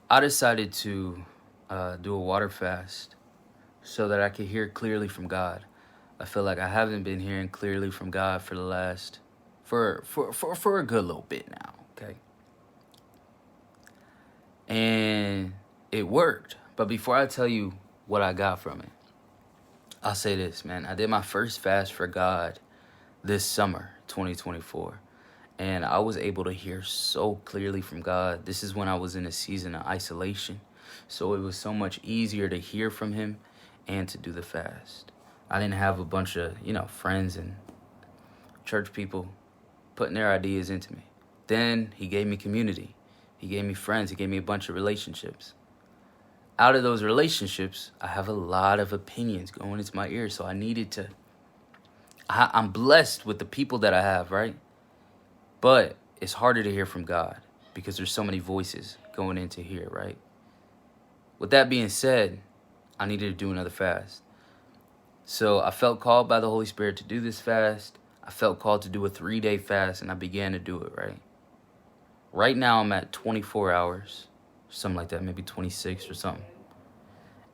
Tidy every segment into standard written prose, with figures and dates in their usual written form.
I decided to do a water fast so that I could hear clearly from God. I feel like I haven't been hearing clearly from God for the last for a good little bit now. Okay, and it worked. But before I tell you what I got from it, I'll say this, man. I did my first fast for God this summer, 2024. And I was able to hear so clearly from God. This is when I was in a season of isolation. So it was so much easier to hear from him and to do the fast. I didn't have a bunch of, friends and church people putting their ideas into me. Then he gave me community. He gave me friends. He gave me a bunch of relationships. Out of those relationships, I have a lot of opinions going into my ears. So I needed to, I'm blessed with the people that I have, right? But it's harder to hear from God because there's so many voices going into here, right? With that being said, I needed to do another fast. So I felt called by the Holy Spirit to do this fast. I felt called to do a 3-day fast, and I began to do it, right? Right now I'm at 24 hours, something like that, maybe 26 or something.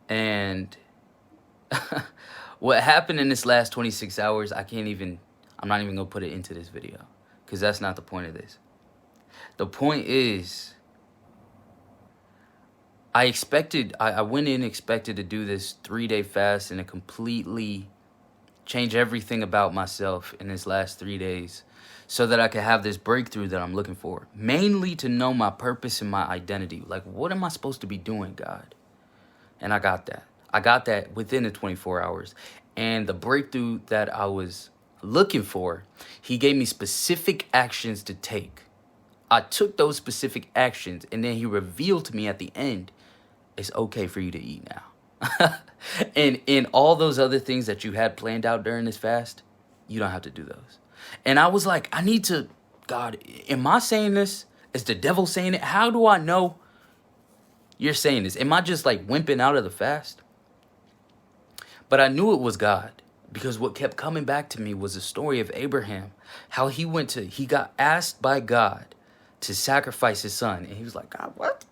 And what happened in this last 26 hours, I'm not even going to put it into this video because that's not the point of this. The point is, I went in expected to do this 3-day fast and to completely change everything about myself in this last 3 days so that I could have this breakthrough that I'm looking for. Mainly to know my purpose and my identity. Like, what am I supposed to be doing, God? And I got that. I got that within the 24 hours. And the breakthrough that I was looking for, he gave me specific actions to take. I took those specific actions, and then he revealed to me at the end, it's okay for you to eat now. And in all those other things that you had planned out during this fast, you don't have to do those. And I was like, God, am I saying this? Is the devil saying it? How do I know you're saying this? Am I just like wimping out of the fast? But I knew it was God because what kept coming back to me was the story of Abraham, how he got asked by God to sacrifice his son. And he was like, God, what?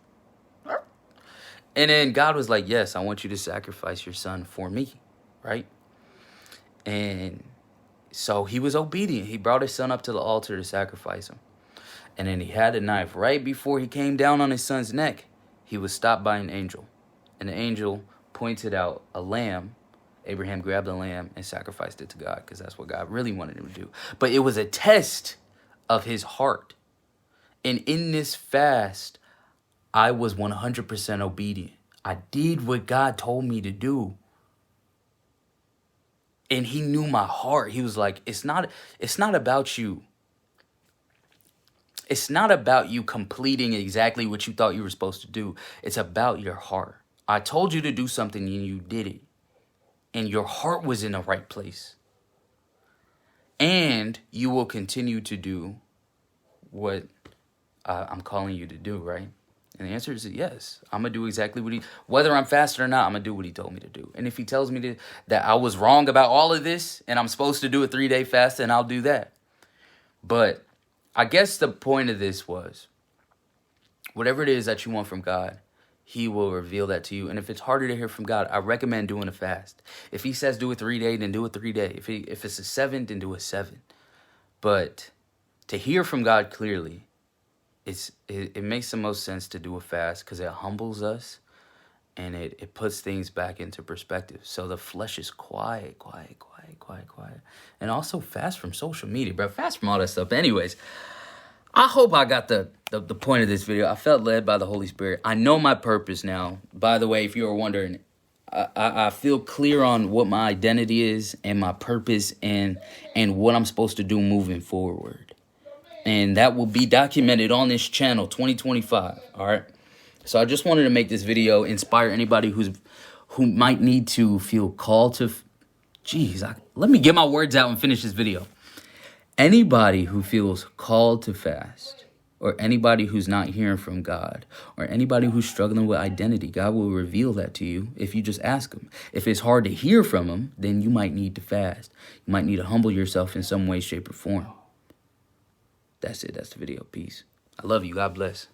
And then God was like, yes, I want you to sacrifice your son for me, right? And so he was obedient. He brought his son up to the altar to sacrifice him. And then he had a knife. Right before he came down on his son's neck, he was stopped by an angel. And the angel pointed out a lamb. Abraham grabbed the lamb and sacrificed it to God because that's what God really wanted him to do. But it was a test of his heart. And in this fast, I was 100% obedient. I did what God told me to do. And he knew my heart. He was like, it's not about you. It's not about you completing exactly what you thought you were supposed to do. It's about your heart. I told you to do something and you did it. And your heart was in the right place. And you will continue to do what I'm calling you to do, right? And the answer is yes. I'm going to do exactly whether I'm fasting or not, I'm going to do what he told me to do. And if he tells me that I was wrong about all of this and I'm supposed to do a 3-day fast, then I'll do that. But I guess the point of this was, whatever it is that you want from God, he will reveal that to you. And if it's harder to hear from God, I recommend doing a fast. If he says do a 3-day, then do a 3-day. If it's a 7, then do a 7. But to hear from God clearly, it makes the most sense to do a fast because it humbles us and it puts things back into perspective. So the flesh is quiet. And also fast from social media, bro. Fast from all that stuff. Anyways, I hope I got the point of this video. I felt led by the Holy Spirit. I know my purpose now. By the way, if you were wondering, I feel clear on what my identity is and my purpose and what I'm supposed to do moving forward. And that will be documented on this channel, 2025, all right? So I just wanted to make this video, inspire anybody who might need to feel called to... let me get my words out and finish this video. Anybody who feels called to fast, or anybody who's not hearing from God, or anybody who's struggling with identity, God will reveal that to you if you just ask him. If it's hard to hear from him, then you might need to fast. You might need to humble yourself in some way, shape, or form. That's it. That's the video. Peace. I love you. God bless.